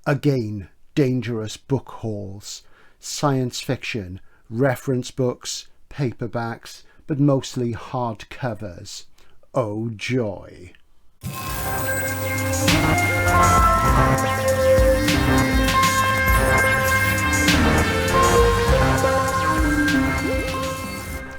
Again, dangerous book hauls, science fiction, reference books, paperbacks, but mostly hardcovers. Oh joy.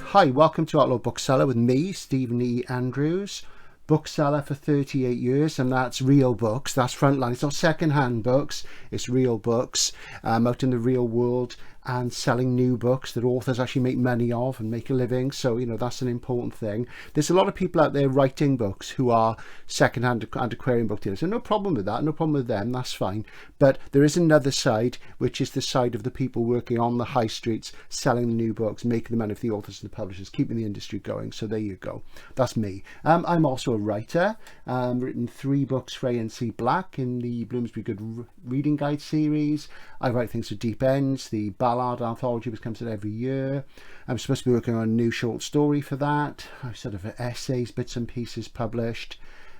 Hi, welcome to Outlaw Bookseller with me, Stephen E. Andrews. Bookseller for 38 years, and that's real books. That's frontline. It's not second-hand books. It's real books out in the real world, and selling new books that authors actually make money of and make a living. So, you know, that's an important thing. There's a lot of people out there writing books who are second-hand antiquarian book dealers. And no problem with that. No problem with them. That's fine. But there is another side, which is the side of the people working on the high streets, selling the new books, making the money for the authors and the publishers, keeping the industry going. So there you go. That's me. I'm also a writer. Written 3 books for A&C Black in the Bloomsbury Good Reading Guide series. I write things for Deep Ends, the Ballard anthology, which comes out every year. I'm supposed to be working on a new short story for that. I've sort of essays, bits and pieces published.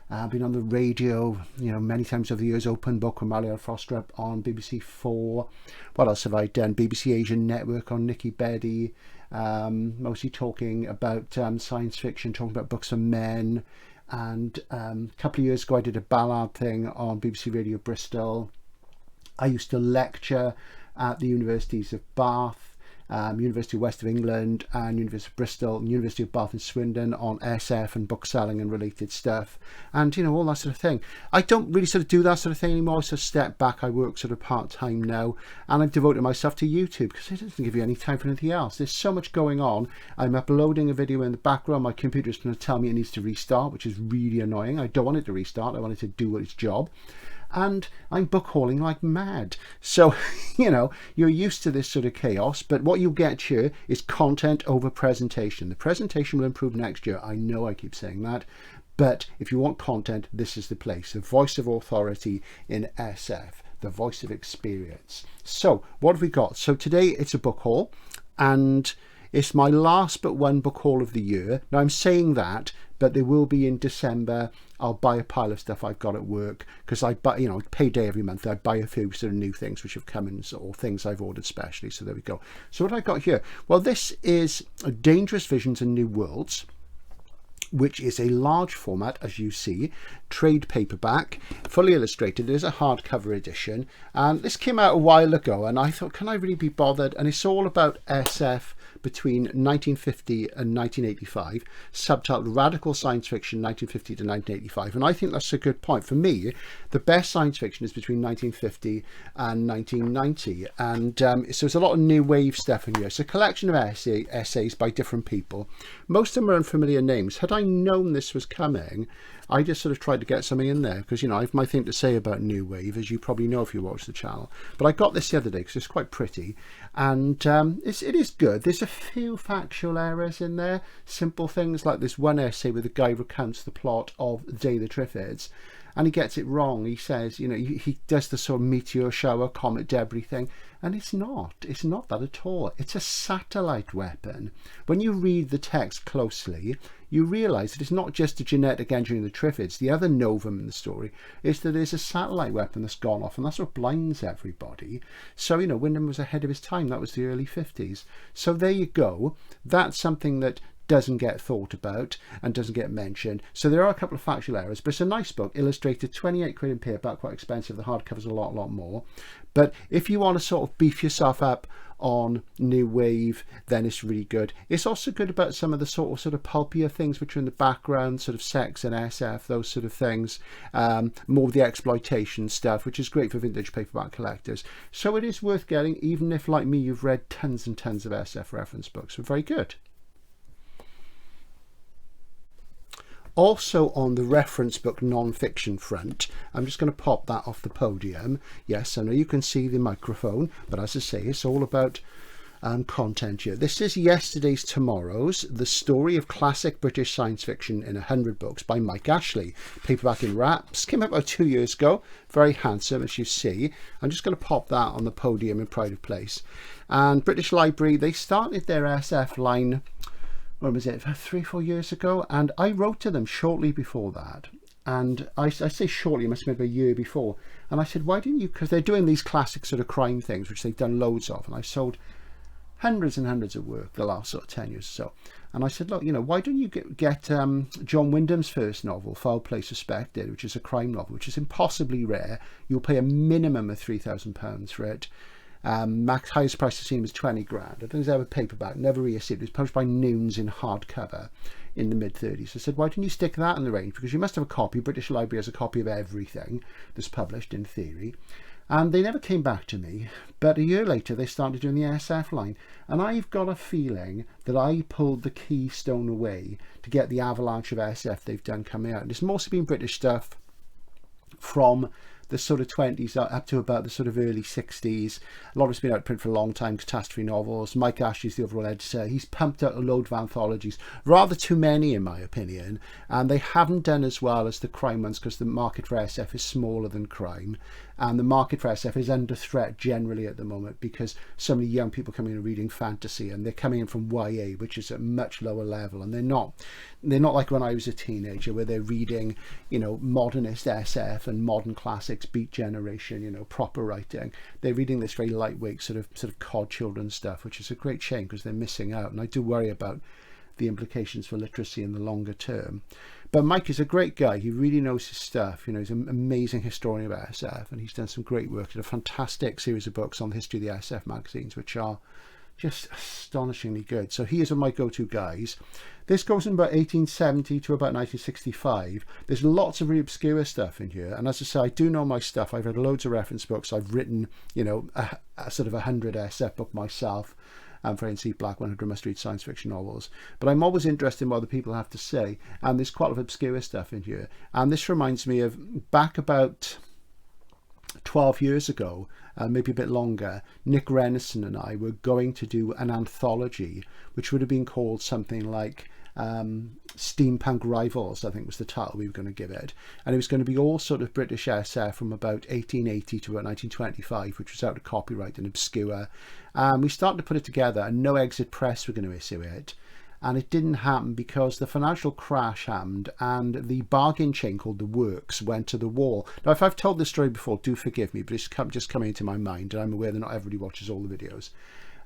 I've been on the radio, you know, many times over the years. Open Book with Mario Frostrup on BBC 4. What else have I done? BBC Asian Network on Nikki Beddy. Mostly talking about science fiction, talking about books for men. And a couple of years ago I did a Ballard thing on BBC Radio Bristol. I used to lecture at the universities of Bath, University of West of England and University of Bristol and University of Bath and Swindon on SF and bookselling and related stuff, and, you know, all that sort of thing. I don't really sort of do that sort of thing anymore. So step back. I work sort of part-time now, and I've devoted myself to YouTube because it doesn't give you any time for anything else. There's so much going on. I'm uploading a video in the background. My computer's going to tell me it needs to restart, which is really annoying. I don't want it to restart. I want it to do its job. And I'm book hauling like mad. So, you know, you're used to this sort of chaos, but what you get here is content over presentation. The presentation will improve next year. I know I keep saying that, but if you want content, this is the place. The voice of authority in SF, the voice of experience. So what have we got? So today it's a book haul, and it's my last but one book haul of the year. Now I'm saying that, but there will be in December. I'll buy a pile of stuff I've got at work because I buy, you know, payday every month. I buy a few sort of new things which have come in, or things I've ordered specially. So there we go. So what I got here? Well, this is Dangerous Visions and New Worlds, which is a large format, as you see, trade paperback, fully illustrated. There's a hardcover edition, and this came out a while ago, and I thought, can I really be bothered? And it's all about SF between 1950 and 1985, subtitled Radical Science Fiction 1950 to 1985. And I think that's a good point. For me, the best science fiction is between 1950 and 1990. And so there's a lot of new wave stuff in here. It's a collection of essays by different people. Most of them are unfamiliar names. Had I known this was coming, I just sort of tried to get something in there because, you know, I have my thing to say about new wave, as you probably know if you watch the channel. But I got this the other day because it's quite pretty, and it is good. There's a few factual errors in there, simple things like this one essay where the guy recounts the plot of Day of the Triffids, and he gets it wrong. He says, you know, he does the sort of meteor shower, comet debris thing, and it's not that at all. It's a satellite weapon. When you read the text closely, you realise that it's not just a genetic engineering of the Triffids. The other novum in the story is that there's a satellite weapon that's gone off, and that's what blinds everybody. So, you know, Wyndham was ahead of his time. That was the early 50s. So there you go. That's something that doesn't get thought about and doesn't get mentioned. So there are a couple of factual errors, but it's a nice book, illustrated, 28 quid in paperback, quite expensive. The hardcover's a lot more. But if you want to sort of beef yourself up on new wave, then it's really good. It's also good about some of the sort of pulpier things which are in the background, sort of sex and SF, those sort of things, more of the exploitation stuff, which is great for vintage paperback collectors. So it is worth getting, even if, like me, you've read tons and tons of SF reference books. So very good. Also on the reference book non-fiction front, I'm just going to pop that off the podium. Yes, I know you can see the microphone, but as I say, it's all about content here. This is Yesterday's Tomorrow's, the story of classic British science fiction in 100 books by Mike Ashley. Paperback in wraps, came out about 2 years ago. Very handsome, as you see. I'm just going to pop that on the podium in pride of place. And British Library, they started their SF line, when was it, 3 or 4 years ago, and I wrote to them shortly before that, and I say shortly, it must have been about a year before. And I said, why didn't you, because they're doing these classic sort of crime things, which they've done loads of, and I've sold hundreds and hundreds of work the last sort of 10 years or so. And I said, look, you know, why don't you get John Wyndham's first novel, Foul Play Suspected, which is a crime novel, which is impossibly rare. You'll pay a minimum of £3,000 for it. Max highest price I've seen was 20 grand. I don't think there's ever paperback, never reissued. It was published by Noons in hardcover in the mid-30s. I said, why don't you stick that in the range? Because you must have a copy. British Library has a copy of everything that's published in theory. And they never came back to me, but a year later they started doing the SF line. And I've got a feeling that I pulled the keystone away to get the avalanche of SF they've done coming out. And it's mostly been British stuff from the sort of 20s up to about the sort of early 60s. A lot of it's been out of print for a long time, catastrophe novels. Mike Ashley's the overall editor. He's pumped out a load of anthologies, rather too many in my opinion, and they haven't done as well as the crime ones because the market for SF is smaller than crime, and the market for SF is under threat generally at the moment because so many young people coming in and reading fantasy, and they're coming in from YA, which is at a much lower level, and they're not like when I was a teenager where they're reading, you know, modernist SF and modern classics, Beat Generation, you know, proper writing. They're reading this very lightweight sort of cod children stuff, which is a great shame because they're missing out, and I do worry about the implications for literacy in the longer term. But Mike is a great guy. He really knows his stuff. You know, he's an amazing historian of SF, and he's done some great work. He did a fantastic series of books on the history of the SF magazines, which are just astonishingly good. So he is one of my go-to guys. This goes from about 1870 to about 1965. There's lots of really obscure stuff in here, and as I say, I do know my stuff. I've read loads of reference books. I've written, you know, a sort of 100 SF book myself for NC Black 100 must-read science fiction novels. But I'm always interested in what other people have to say, and there's quite a lot of obscure stuff in here. And this reminds me of back about 12 years ago, maybe a bit longer, Nick Renison and I were going to do an anthology which would have been called something like Steampunk Rivals, I think was the title we were going to give it, and it was going to be all sort of British SF from about 1880 to about 1925, which was out of copyright and obscure. We started to put it together, and No Exit Press were going to issue it, and it didn't happen because the financial crash happened and the bargain chain called The Works went to the wall. Now, if I've told this story before, do forgive me, but it's just coming into my mind, and I'm aware that not everybody watches all the videos.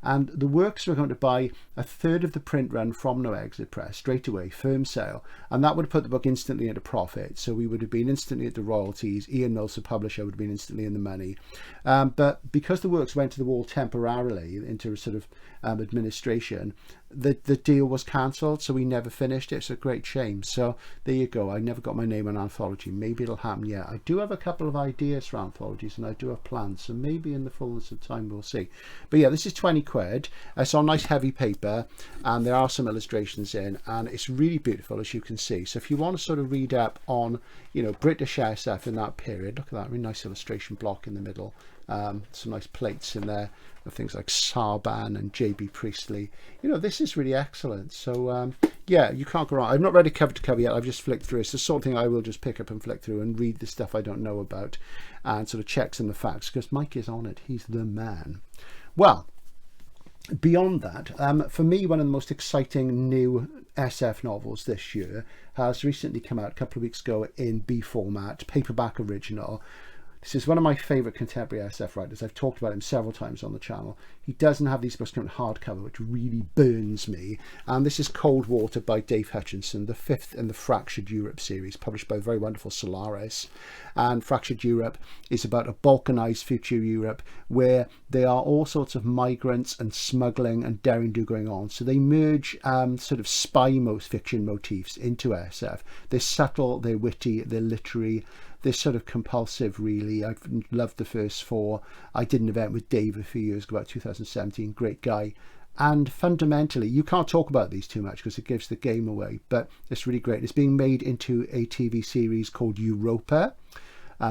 And The Works were going to buy a third of the print run from No Exit Press straight away, firm sale, and that would have put the book instantly into profit. So we would have been instantly at the royalties. Ian Mills, the publisher, would have been instantly in the money. But because The Works went to the wall temporarily into a sort of administration, the deal was cancelled, so we never finished it. It's a great shame. So there you go. I never got my name on anthology. Maybe it'll happen yet. I do have a couple of ideas for anthologies, and I do have plans, so maybe in the fullness of time we'll see. But yeah, this is 20 quid. It's on nice heavy paper, and there are some illustrations in, and it's really beautiful, as you can see. So if you want to sort of read up on, you know, British SF in that period, look at that really nice illustration block in the middle. Some nice plates in there of things like Sarban and J.B. Priestley. You know, this is really excellent. So yeah, you can't go wrong. I've not read it cover to cover yet. I've just flicked through. It's the sort of thing I will just pick up and flick through and read the stuff I don't know about and sort of check some of the facts, because Mike is on it. He's the man. Well, beyond that, for me, one of the most exciting new SF novels this year has recently come out a couple of weeks ago in B format, paperback original. This is one of my favourite contemporary SF writers. I've talked about him several times on the channel. He doesn't have these books in hardcover, which really burns me. And this is Cold Water by Dave Hutchinson, the fifth in the Fractured Europe series, published by the very wonderful Solaris. And Fractured Europe is about a balkanised future Europe where there are all sorts of migrants and smuggling and daring-do going on. So they merge sort of spy fiction motifs into SF. They're subtle, they're witty, they're literary. They're sort of compulsive, really. I've loved the first four. I did an event with Dave a few years ago, about 2017. Great guy. And fundamentally, you can't talk about these too much because it gives the game away, but it's really great. It's being made into a TV series called Europa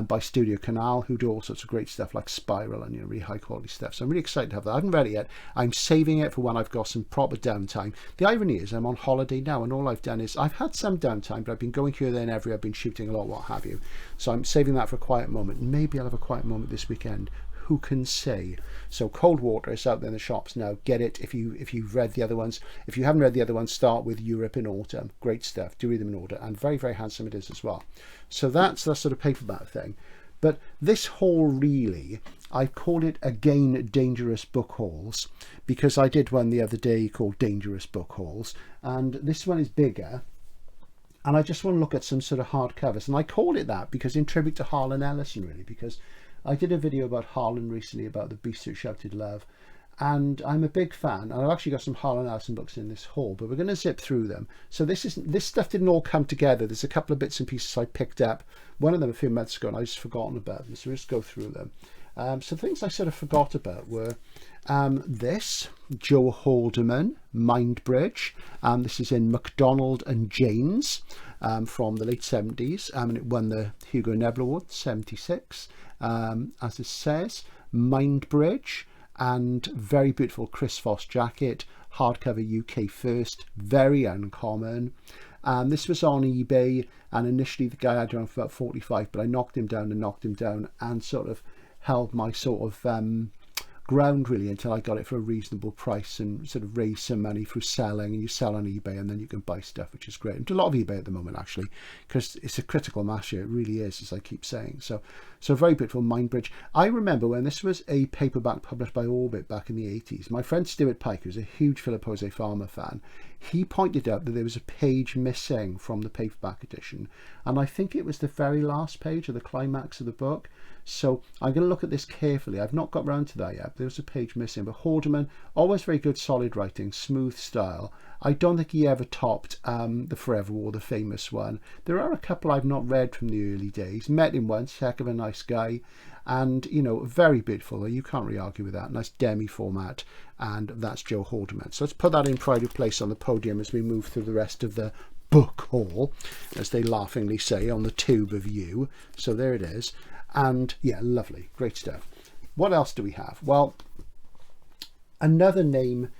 by Studio Canal, who do all sorts of great stuff like Spiral and, you know, really high quality stuff. So I'm really excited to have that. I haven't read it yet. I'm saving it for when I've got some proper downtime. The irony is I'm on holiday now, and all I've done is I've had some downtime, but I've been going here, there and everywhere. I've been shooting a lot, what have you. So I'm saving that for a quiet moment. Maybe I'll have a quiet moment this weekend. who can say? So Cold Water is out there in the shops now. Get it if you've read the other ones. If you haven't read the other ones, start with Europe in Autumn. Great stuff. Do read them in order, and very, very handsome it is as well. So that's the sort of paperback thing. But this haul, really, I called it Again Dangerous Book Hauls, because I did one the other day called Dangerous Book Hauls, and this one is bigger, and I just want to look at some sort of hardcovers. And I called it that because in tribute to Harlan Ellison, really, because I did a video about Harlan recently about The Beast Who Shouted Love, and I'm a big fan, and I've actually got some Harlan Ellison books in this haul, but we're going to zip through them. So this stuff didn't all come together. There's a couple of bits and pieces I picked up, one of them a few months ago, and I just forgotten about them, so we'll just go through them. So things I sort of forgot about were this, Joe Haldeman, Mindbridge. This is in MacDonald and Janes from the late 70s, and it won the Hugo Nebula Award, 76. As it says, Mindbridge, and very beautiful Chris Foss jacket, hardcover UK first, very uncommon. This was on eBay, and initially the guy had it on for about 45, but I knocked him down and sort of held my sort of ground really until I got it for a reasonable price and sort of raised some money through selling. And you sell on eBay and then you can buy stuff, which is great. And a lot of eBay at the moment, actually, because it's a critical mass here. It really is, as I keep saying. So very beautiful, Mindbridge. I remember when this was a paperback published by Orbit back in the 80s. My friend Stuart Pike, who's a huge Philip Jose Farmer fan, he pointed out that there was a page missing from the paperback edition, and I think it was the very last page of the climax of the book. So I'm going to look at this carefully. I've not got round to that yet. There was a page missing, but Haldeman, always very good, solid writing, smooth style. I don't think he ever topped the Forever War, the famous one. There are a couple I've not read from the early days. Met him once, heck of a nice guy, and you know, very beautiful. You can't really argue with that. Nice demi format, and that's Joe Haldeman. So let's put that in pride of place on the podium as we move through the rest of the book haul, as they laughingly say on the tube of you. So there it is. And yeah, lovely, great stuff. What else do we have? Well, another name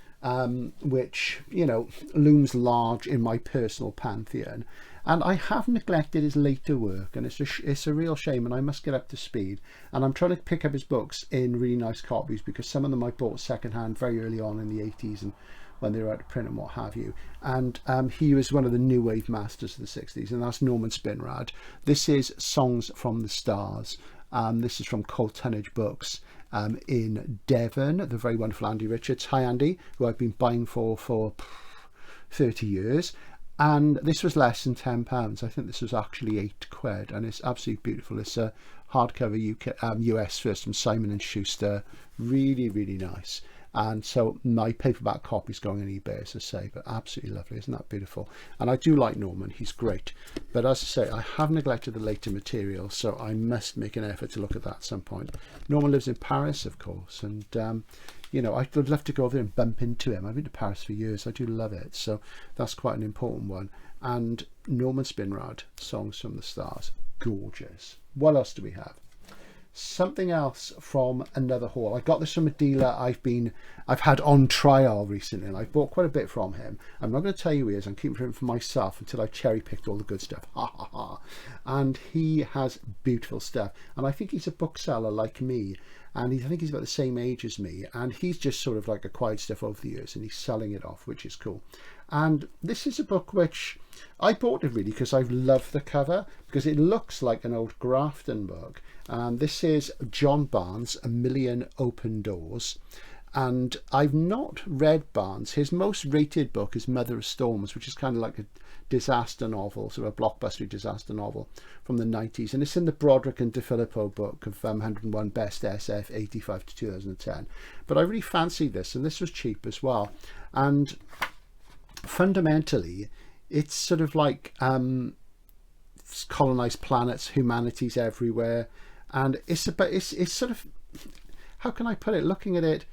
which, you know, looms large in my personal pantheon, and I have neglected his later work, and it's a real shame, and I must get up to speed. And I'm trying to pick up his books in really nice copies, because some of them I bought secondhand very early on in the 80s and when they were out of print and what have you. And he was one of the new wave masters of the 60s, and that's Norman Spinrad. This is Songs from the Stars. This is from Cold Tonnage Books in Devon, the very wonderful Andy Richards. Hi Andy, who I've been buying for 30 years. And this was less than £10. I think this was actually £8, and it's absolutely beautiful. It's a hardcover US first from Simon & Schuster. Really, really nice. And so my paperback copy's going on eBay, as I say, but absolutely lovely. Isn't that beautiful? And I do like Norman, he's great. But as I say, I have neglected the later material, so I must make an effort to look at that at some point. Norman lives in Paris, of course, and you know, I'd love to go over there and bump into him. I've been to Paris for years. I do love it. So that's quite an important one. And Norman Spinrad, Songs from the Stars. Gorgeous. What else do we have? Something else from another haul. I got this from a dealer I've had on trial recently, and I've bought quite a bit from him. I'm not going to tell you who he is. I'm keeping him for myself until I've cherry picked all the good stuff. Ha ha ha. And he has beautiful stuff. And I think he's a bookseller like me. And I think he's about the same age as me, and he's just sort of like acquired stuff over the years and he's selling it off, which is cool. And this is a book which I bought it really because I love the cover, because it looks like an old Grafton book. And this is John Barnes, A Million Open Doors. And I've not read Barnes. His most rated book is Mother of Storms, which is kind of like a disaster novel, sort of a blockbuster disaster novel from the 90s. And it's in the Broderick and DeFilippo book of 101 Best SF 85 to 2010. But I really fancied this, and this was cheap as well. And fundamentally, it's sort of like colonized planets, humanity's everywhere. And it's sort of, how can I put it? Looking at it,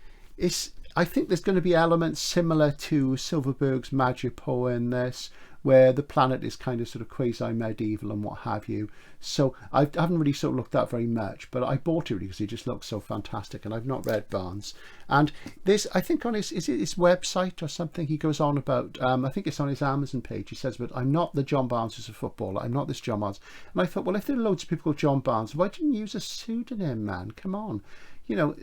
I think there's going to be elements similar to Silverberg's Magipo in this, where the planet is kind of sort of quasi-medieval and what have you. So I haven't really sort of looked at very much, but I bought it really because it just looks so fantastic, and I've not read Barnes. And this, I think on his website or something, he goes on about, I think it's on his Amazon page, he says, but I'm not the John Barnes who's a footballer, I'm not this John Barnes. And I thought, well, if there are loads of people called John Barnes, why didn't you use a pseudonym, man? Come on. you know,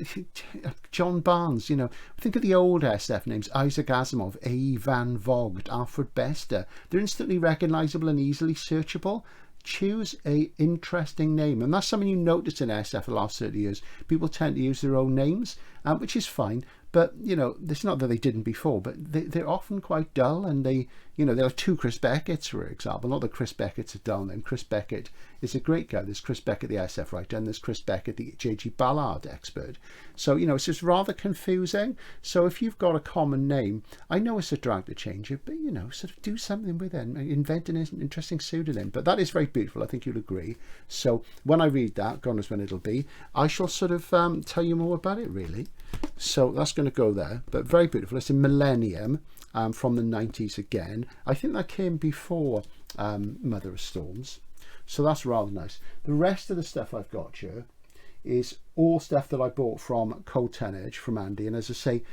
John Barnes, you know, think of the old SF names, Isaac Asimov, A. Van Vogt, Alfred Bester. They're instantly recognizable and easily searchable. Choose a interesting name, and that's something you notice in SF the last 30 years. People tend to use their own names, which is fine, but you know, it's not that they didn't before, but they're often quite dull, and they, you know, there are two Chris Becketts, for example. Not that Chris Beckett's a dull name. Chris Beckett is a great guy. There's Chris Beckett, the SF writer, and there's Chris Beckett, the J.G. Ballard expert. So, you know, it's just rather confusing. So if you've got a common name, I know it's a drag to change it, but, you know, sort of do something with it, invent an interesting pseudonym. But that is very beautiful. I think you'll agree. So when I read that, God knows when it'll be, I shall sort of tell you more about it, really. So that's going to go there, but very beautiful. It's in Millennium, from the 90s again. I think that came before Mother of Storms, so that's rather nice. The rest of the stuff I've got here is all stuff that I bought from Cold Tonnage from Andy, and as I say,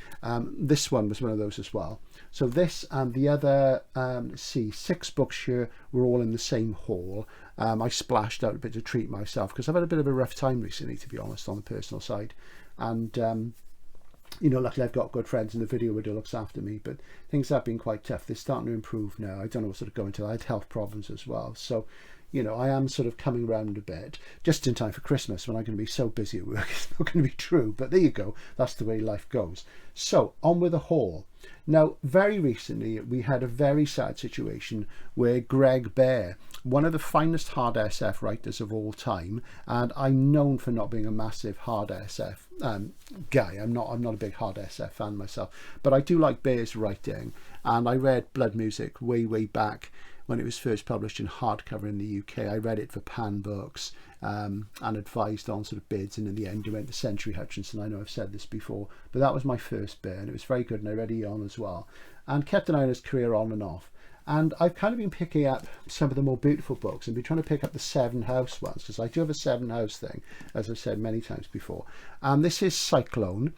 this one was one of those as well. So this and the other, let's see, 6 books here were all in the same haul. I splashed out a bit to treat myself because I've had a bit of a rough time recently, to be honest, on the personal side, and you know, luckily I've got good friends in the video who looks after me, but things have been quite tough. They're starting to improve now. I don't know what's sort of going to. I had health problems as well, so you know, I am sort of coming round a bit just in time for Christmas when I'm going to be so busy at work. It's not going to be true, but there you go. That's the way life goes. So on with the haul. Now, very recently, we had a very sad situation where Greg Bear, one of the finest hard SF writers of all time, and I'm known for not being a massive hard SF guy. I'm not a big hard SF fan myself, but I do like Bear's writing, and I read Blood Music way back when it was first published in hardcover in the UK. I read it for Pan Books and advised on sort of bids, and in the end you went to Century Hutchinson. I know I've said this before, but that was my first Bear, and it was very good, and I read Eon as well, and kept an eye on his career on and off. And I've kind of been picking up some of the more beautiful books and been trying to pick up the Seven House ones, because I do have a Seven House thing, as I've said many times before. And this is Cyclone,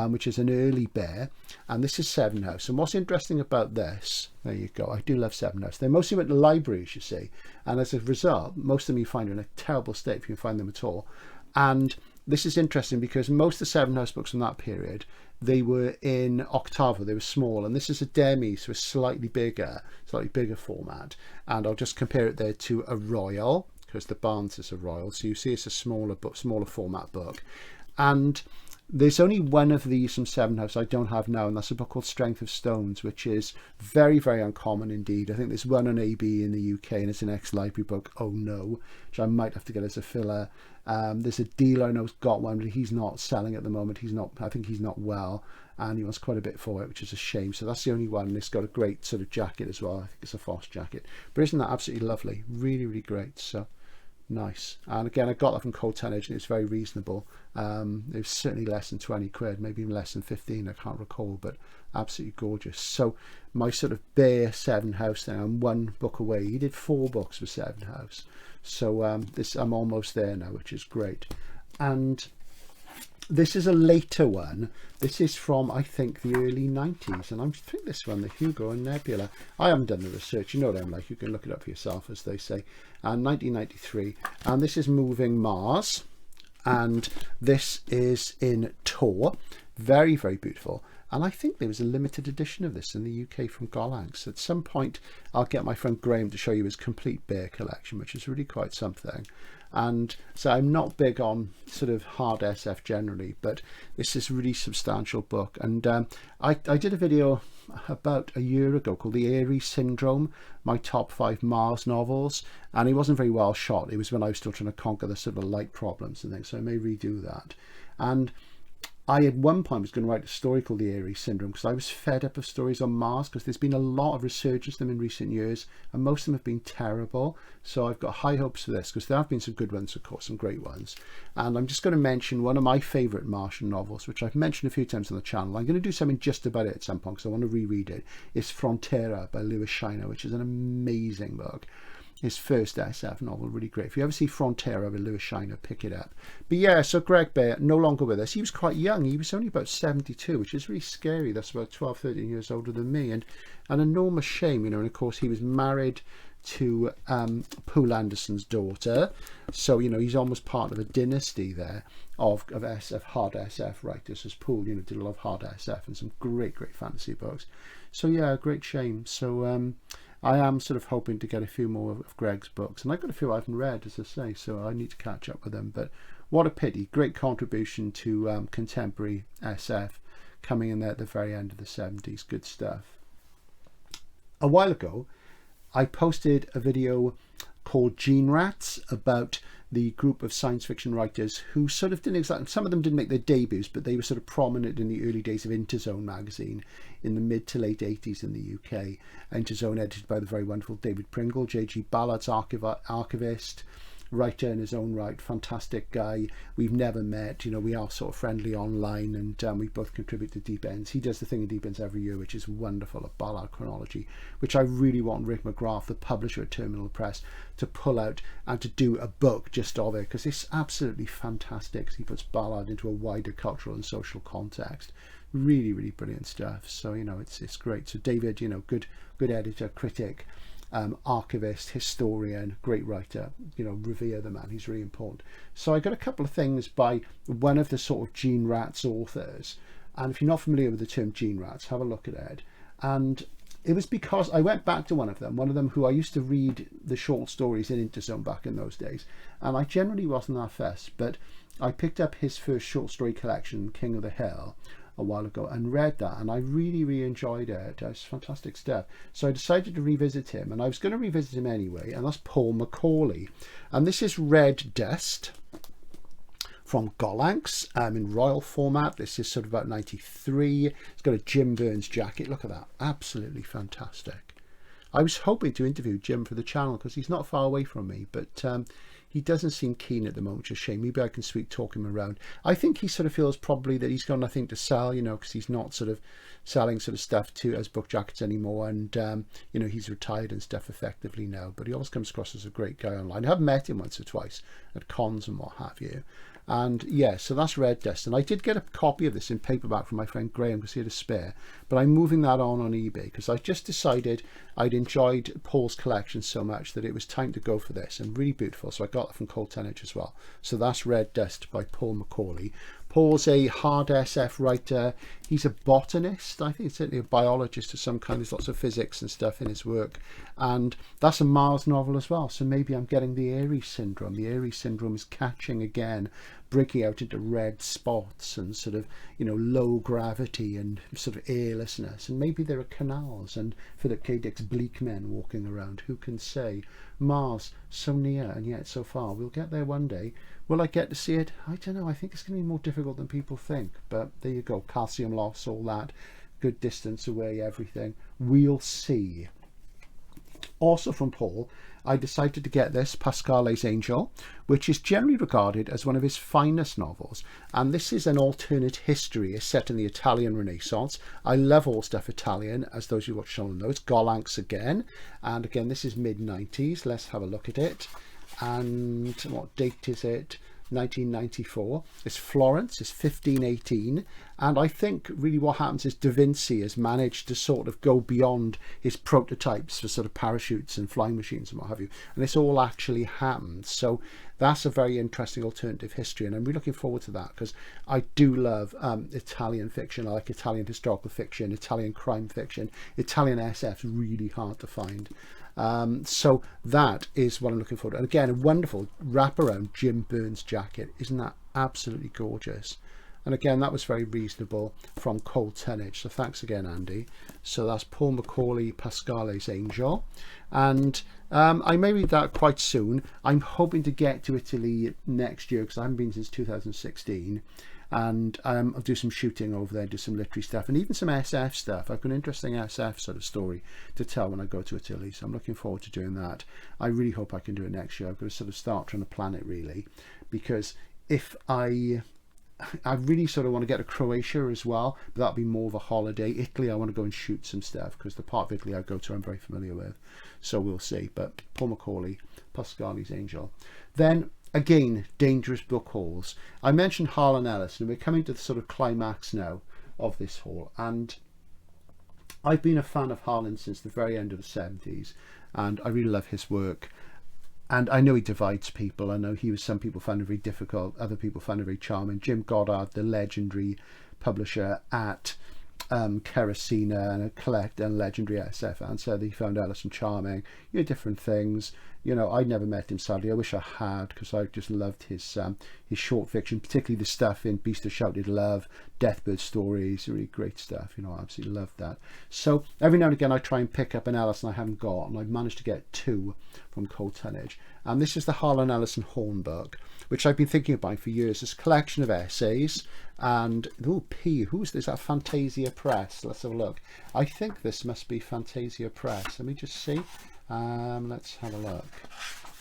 which is an early Bear, and this is Seven House. And what's interesting about this, there you go, I do love Seven House. They mostly went to libraries, you see, and as a result, most of them you find are in a terrible state if you can find them at all. And this is interesting because most of the Seven House books from that period, they were in octavo, they were small, and this is a demi, so a slightly bigger format. And I'll just compare it there to a Royal, because the Barnes is a Royal, so you see it's a smaller book, smaller format book. And there's only one of these from Seven House I don't have now, and that's a book called Strength of Stones, which is very uncommon indeed. I think there's one on AB in the UK, and it's an ex-library book, Oh No, which I might have to get as a filler. There's a dealer I know's got one, but he's not selling at the moment. I think he's not well, and he wants quite a bit for it, which is a shame. So that's the only one. And it's got a great sort of jacket as well. I think it's a Foss jacket, but isn't that absolutely lovely? Really great. So nice. And again, I got that from Cold Tonnage, and it's very reasonable. It was certainly less than 20 quid, maybe even less than 15, I can't recall, but absolutely gorgeous. So my sort of Bear Seven House thing, I'm one book away. He did 4 books for Seven House, so I'm almost there now, which is great. And this is a later one. This is from, I think, the early 90s, and I think this one, the Hugo and Nebula. I haven't done the research, you know what I'm like, you can look it up for yourself, as they say. And 1993, and this is Moving Mars, and this is in Tor. Very beautiful. And I think there was a limited edition of this in the UK from Golags. At some point, I'll get my friend Graham to show you his complete Bear collection, which is really quite something. And so I'm not big on sort of hard SF generally, but this is a really substantial book. And I did a video about a year ago called The Airy Syndrome, my top 5 Mars novels, and it wasn't very well shot. It was when I was still trying to conquer the sort of light problems and things, so I may redo that. And I at one point was going to write a story called The Airy Syndrome, because I was fed up of stories on Mars, because there's been a lot of resurgence of them in recent years, and most of them have been terrible. So I've got high hopes for this, because there have been some good ones, of course, some great ones. And I'm just going to mention one of my favourite Martian novels, which I've mentioned a few times on the channel. I'm going to do something just about it at some point, because I want to reread it. It's Frontera by Lewis Shiner, which is an amazing book. His first SF novel, really great. If you ever see Frontera with Lewis Shiner, pick it up. But yeah, so Greg Bear, no longer with us. He was quite young. He was only about 72, which is really scary. That's about 12, 13 years older than me. And an enormous shame, you know. And of course, he was married to Poole Anderson's daughter. So, you know, he's almost part of a dynasty there of SF, hard SF writers, as Poole, you know, did a lot of hard SF and some great fantasy books. So yeah, great shame. So I am sort of hoping to get a few more of Greg's books, and I've got a few I haven't read, as I say, so I need to catch up with them. But what a pity. Great contribution to contemporary SF, coming in there at the very end of the 70s. Good stuff. A while ago, I posted a video called Gene Rats about the group of science fiction writers who sort of didn't exactly, some of them didn't make their debuts, but they were sort of prominent in the early days of Interzone magazine in the mid to late 80s in the UK. Interzone, edited by the very wonderful David Pringle, J.G. Ballard's archivist, writer in his own right, fantastic guy. We've never met, you know, we are sort of friendly online, and we both contribute to Deep Ends. He does the thing in Deep Ends every year, which is wonderful, a Ballard chronology, which I really want Rick McGrath, the publisher at Terminal Press, to pull out and to do a book just of it, because it's absolutely fantastic. He puts Ballard into a wider cultural and social context. Really brilliant stuff. So, you know, it's great. So David, you know, good editor, critic, archivist, historian, great writer, you know, revere the man, he's really important. So I got a couple of things by one of the sort of Gene Rats authors, and if you're not familiar with the term Gene Rats, have a look at it. And it was because I went back to one of them who I used to read the short stories in Interzone back in those days, and I generally wasn't that fussed, but I picked up his first short story collection, King of the Hill, a while ago, and read that, and I really enjoyed it. It's fantastic stuff. So I decided to revisit him, and I was going to revisit him anyway, and that's Paul Mccauley. And this is Red Dust from Gollancz in royal format. This is sort of about 93. It's got a Jim Burns jacket. Look at that, absolutely fantastic. I was hoping to interview Jim for the channel because he's not far away from me, but he doesn't seem keen at the moment, which is a shame. Maybe I can talk him around. I think he sort of feels probably that he's got nothing to sell, you know, because he's not sort of selling sort of stuff to as book jackets anymore, and you know, he's retired and stuff effectively now. But he always comes across as a great guy online. I have met him once or twice at cons and what have you. And yeah, so that's Red Dust, and I did get a copy of this in paperback from my friend Graham because he had a spare, but I'm moving that on eBay because I just decided I'd enjoyed Paul's collection so much that it was time to go for this, and really beautiful. So I got it from Cold Tonnage as well. So that's Red Dust by Paul Mccauley. Paul's a hard SF writer. He's a botanist, I think certainly a biologist of some kind. There's lots of physics and stuff in his work, and that's a Mars novel as well. So maybe I'm getting the Aries syndrome. The Aries syndrome is catching again, breaking out into red spots and sort of, you know, low gravity and sort of airlessness, and maybe there are canals and Philip K. Dick's bleak men walking around. Who can say? Mars, so near and yet so far. We'll get there one day. Will I get to see it? I don't know. I think it's going to be more difficult than people think, but there you go. Calcium loss, all that, good distance away, everything. We'll see. Also from Paul, I decided to get this, Pascale'S Angel, which is generally regarded as one of his finest novels. And this is an alternate history. It's set in the Italian Renaissance. I love all stuff Italian, as those who watch channel know. It's Gollancz again. And again, this is mid-90s. Let's have a look at it. And what date is it? 1994. It's Florence, it's 1518, and I think really what happens is Da Vinci has managed to sort of go beyond his prototypes for sort of parachutes and flying machines and what have you, and this all actually happened. So that's a very interesting alternative history, and I'm really looking forward to that because I do love Italian fiction. I like Italian historical fiction, Italian crime fiction. Italian SF is really hard to find. So that is what I'm looking forward to. And again, a wonderful wraparound Jim Burns jacket. Isn't that absolutely gorgeous? And again, that was very reasonable from Cold Tonnage. So thanks again, Andy. So that's Paul Mccauley, Pascale'S Angel. And I may read that quite soon. I'm hoping to get to Italy next year because I haven't been since 2016. And I'll do some shooting over there, do some literary stuff, and even some SF stuff. I've got an interesting SF sort of story to tell when I go to Italy, so I'm looking forward to doing that. I really hope I can do it next year. I've got to sort of start trying to plan it really, because if I really sort of want to get to Croatia as well, but that'll be more of a holiday. Italy, I want to go and shoot some stuff because the part of Italy I go to I'm very familiar with, so we'll see. But Paul Mccauley, Pascale'S Angel. Then again, dangerous book hauls. I mentioned Harlan Ellison, and we're coming to the sort of climax now of this haul. And I've been a fan of Harlan since the very end of the 70s. and I really love his work. And I know he divides people. I know some people find it very difficult, other people find it very charming. Jim Goddard, the legendary publisher at Kerosena and a collect and legendary SF, and said that he found Ellison charming. Different things. I'd never met him, sadly. I wish I had, because I just loved his short fiction, particularly the stuff in Beast of Shouted Love, Deathbird Stories, really great stuff. I absolutely loved that. So every now and again I try and pick up an Ellison I haven't got, and I've managed to get 2 from Cold Tonnage. And this is the Harlan Ellison Horn book, which I've been thinking about for years. It's a collection of essays, and who's this? That Fantasia Press. Let's have a look. I think this must be Fantasia Press. Let me just see. Let's have a look.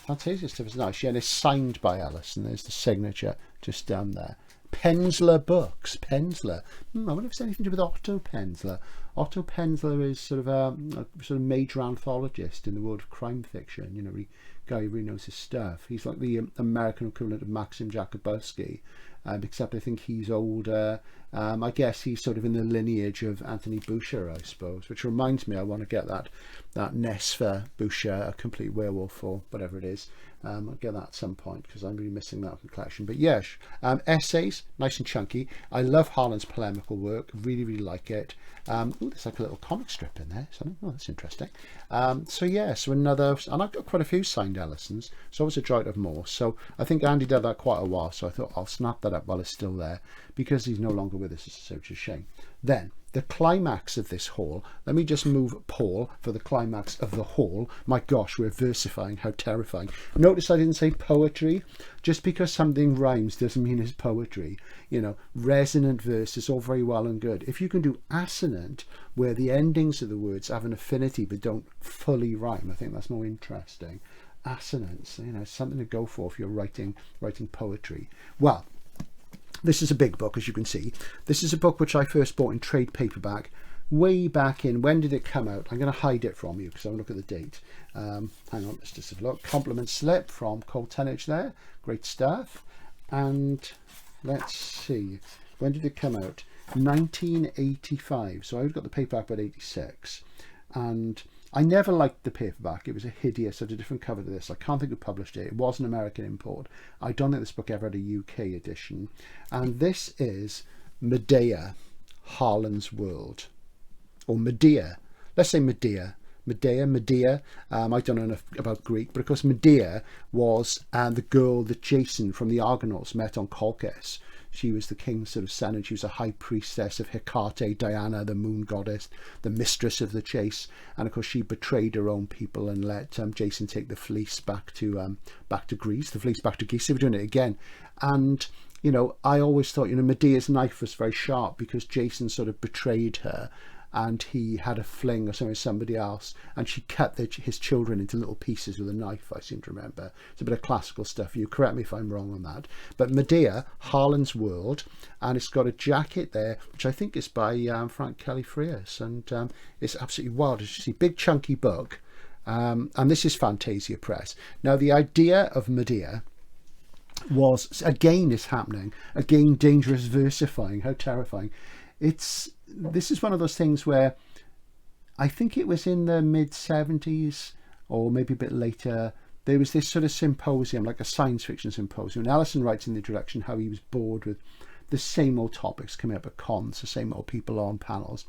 Fantasia stuff is nice. Yeah, and it's signed by Ellison. There's the signature just down there. Penzler Books. Penzler. I wonder if it's anything to do with Otto Penzler. Otto Penzler is sort of a major anthologist in the world of crime fiction. Guy who really knows his stuff. He's like the American equivalent of Maxim Jakubowski, except I think he's older. I guess he's sort of in the lineage of Anthony Boucher, I suppose, which reminds me I want to get that Nesfa Boucher, A Complete Werewolf, or whatever it is. I'll get that at some point, because I'm really missing that collection. But yes, essays, nice and chunky. I love Harlan's polemical work, really, really like it. There's like a little comic strip in there, something. Oh, that's interesting. So another, and I've got quite a few signed Ellisons, so I was a joy to have more. So I think Andy did that quite a while, so I thought I'll snap that up while it's still there, because he's no longer with us. It's such a shame. Then the climax of this haul, let me just move Paul for the climax of the haul. My gosh, we're versifying, how terrifying. Notice I didn't say poetry. Just because something rhymes doesn't mean it's poetry. Resonant verse is all very well and good. If you can do assonant, where the endings of the words have an affinity but don't fully rhyme, I think that's more interesting. Assonance, something to go for if you're writing poetry. Well, this is a big book, as you can see. This is a book which I first bought in trade paperback way back in, when did it come out? I'm going to hide it from you because I want to look at the date. Hang on, let's just have a look. Compliment slip from Cold Tonnage there. Great stuff. And let's see, when did it come out? 1985. So I've got the paperback about 86. And I never liked the paperback. It was a hideous, had a different cover to this. I can't think who published it. It was an American import. I don't think this book ever had a UK edition. And this is Medea, Harlan's World. Or Medea. Let's say Medea. Medea. I don't know enough about Greek, but of course Medea was the girl that Jason from the Argonauts met on Colchis. She was the king's sort of son, and she was a high priestess of Hecate, Diana, the moon goddess, the mistress of the chase. And of course she betrayed her own people and let Jason take the fleece back to Greece, the fleece back to Greece. They were doing it again. And I always thought, Medea's knife was very sharp because Jason sort of betrayed her, and he had a fling or something with somebody else, and she cut his children into little pieces with a knife, I seem to remember. It's a bit of classical stuff. You correct me if I'm wrong on that. But Medea, Harlan's World, and it's got a jacket there, which I think is by Frank Kelly Frears, and it's absolutely wild. As you see, big chunky book, and this is Fantasia Press. Now, the idea of Medea was, again, is happening. Again, dangerous versifying. How terrifying. This is one of those things where I think it was in the mid-70s or maybe a bit later, there was this sort of symposium, like a science fiction symposium. And Ellison writes in the introduction how he was bored with the same old topics coming up at cons, the same old people on panels.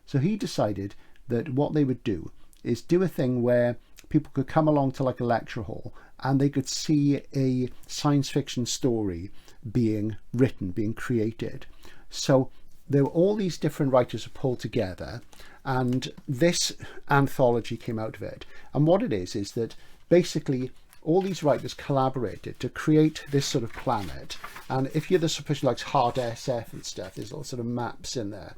So he decided that what they would do is do a thing where people could come along to like a lecture hall and they could see a science fiction story being written, being created. So there were all these different writers who pulled together, and this anthology came out of it. And what it is that basically all these writers collaborated to create this sort of planet. And if you're the sort of person who likes hard SF and stuff, there's all sort of maps in there.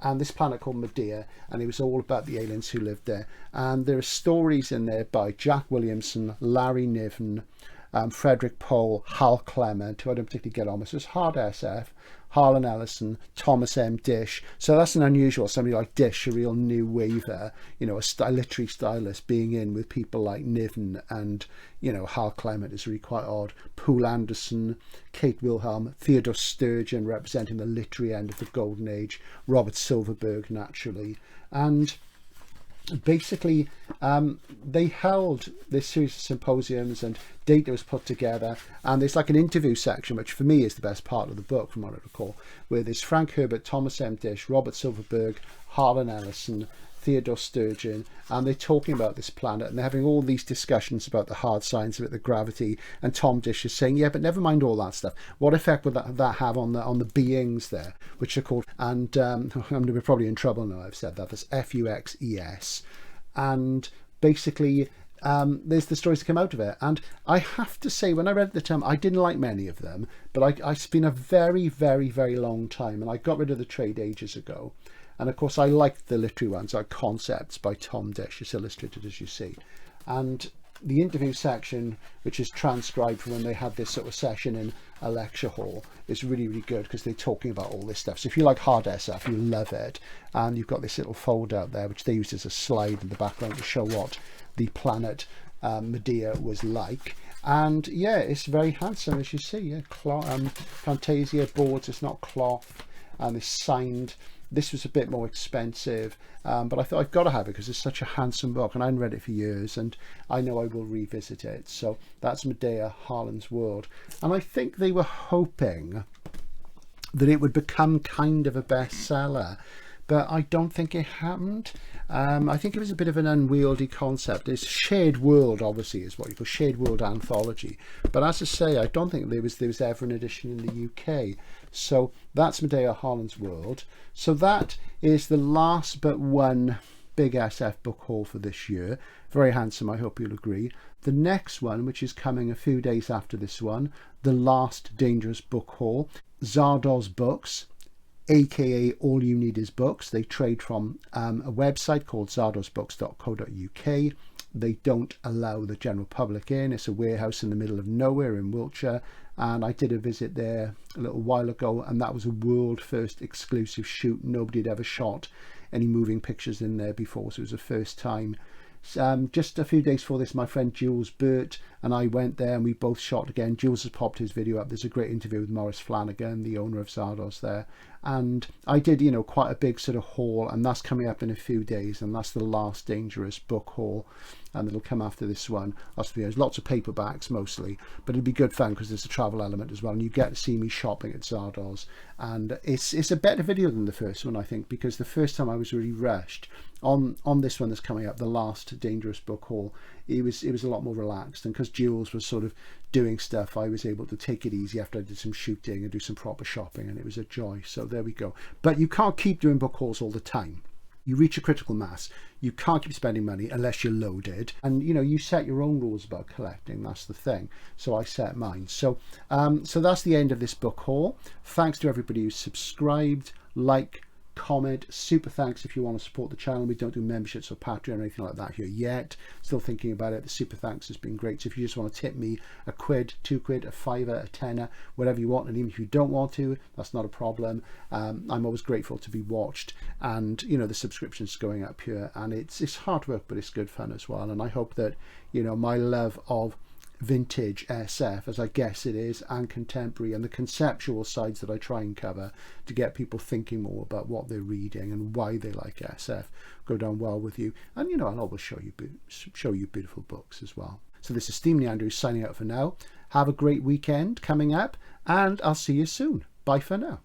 And this planet called Medea, and it was all about the aliens who lived there. And there are stories in there by Jack Williamson, Larry Niven, Frederick Pohl, Hal Clement, who I don't particularly get on with. So it's hard SF, Harlan Ellison, Thomas M. Dish. So that's an unusual, somebody like Dish, a real new waver, a literary stylist, being in with people like Niven and, Hal Clement is really quite odd. Poul Anderson, Kate Wilhelm, Theodore Sturgeon representing the literary end of the Golden Age, Robert Silverberg naturally. And basically they held this series of symposiums and data was put together, and there's like an interview section, which for me is the best part of the book from what I recall, where there's Frank Herbert, Thomas M. Dish, Robert Silverberg, Harlan Ellison, Theodore Sturgeon, and they're talking about this planet, and they're having all these discussions about the hard science of it, the gravity, and Tom Dish is saying, yeah, but never mind all that stuff. What effect would that have on the beings there, which are called, and I'm going to be probably in trouble now I've said that, that's Fuxes, and basically there's the stories that come out of it. And I have to say, when I read it at the time, I didn't like many of them, but it's been a very, very, very long time, and I got rid of the trade ages ago. And of course, I liked the literary ones, like Concepts by Tom Dish. It's illustrated, as you see. And the interview section, which is transcribed from when they had this sort of session in a lecture hall, is really, really good because they're talking about all this stuff. So if you like hard SF, you love it. And you've got this little folder out there, which they used as a slide in the background to show what the planet Medea was like. And yeah, it's very handsome, as you see. Yeah, Fantasia boards, it's not cloth, and it's signed. This was a bit more expensive, but I thought I've got to have it because it's such a handsome book, and I haven't read it for years, and I know I will revisit it. So that's Medea, Harlan's World. And I think they were hoping that it would become kind of a bestseller, but I don't think it happened. I think it was a bit of an unwieldy concept. It's shared world, obviously, is what you call shared world anthology. But as I say, I don't think there was ever an edition in the UK. So that's Medea, Harlan's World. So that is the last but one big SF book haul for this year. Very handsome, I hope you'll agree. The next one, which is coming a few days after this one, the last dangerous book haul, Zardoz Books, aka All You Need Is Books. They trade from a website called zardozbooks.co.uk. They don't allow the general public in. It's a warehouse in the middle of nowhere in Wiltshire, and I did a visit there a little while ago, and that was a world first exclusive shoot. Nobody had ever shot any moving pictures in there before, so it was the first time. Just a few days before this, my friend Jules Burt and I went there, and we both shot again. Jules has popped his video up. There's a great interview with Maurice Flanagan, the owner of Zardoz there, and I did, you know, quite a big sort of haul, and that's coming up in a few days, and that's the last dangerous book haul, and it'll come after this one. There's lots of paperbacks mostly, but it'll be good fun because there's a travel element as well, and you get to see me shopping at Zardoz, and it's a better video than the first one, I think, because the first time I was really rushed. On this one that's coming up, the last dangerous book haul, it was a lot more relaxed, and because Jules was sort of doing stuff, I was able to take it easy after I did some shooting and do some proper shopping, and it was a joy. So there we go. But you can't keep doing book hauls all the time. You reach a critical mass. You can't keep spending money unless you're loaded, and you know, you set your own rules about collecting. That's the thing. So I set mine. So so that's the end of this book haul. Thanks to everybody who's subscribed, like, comment. Super thanks if you want to support the channel. We don't do memberships or Patreon or anything like that here yet. Still thinking about it. The super thanks has been great. So if you just want to tip me a quid, 2 quid, a fiver, a tenner, whatever you want, and even if you don't want to, that's not a problem. I'm always grateful to be watched, and you know, the subscriptions going up here, and it's hard work, but it's good fun as well. And I hope that, you know, my love of vintage SF, as I guess it is, and contemporary, and the conceptual sides that I try and cover to get people thinking more about what they're reading and why they like SF go down well with you. And you know, I'll always show you beautiful books as well. So this is Stephen Andrews signing out for now. Have a great weekend coming up, and I'll see you soon. Bye for now.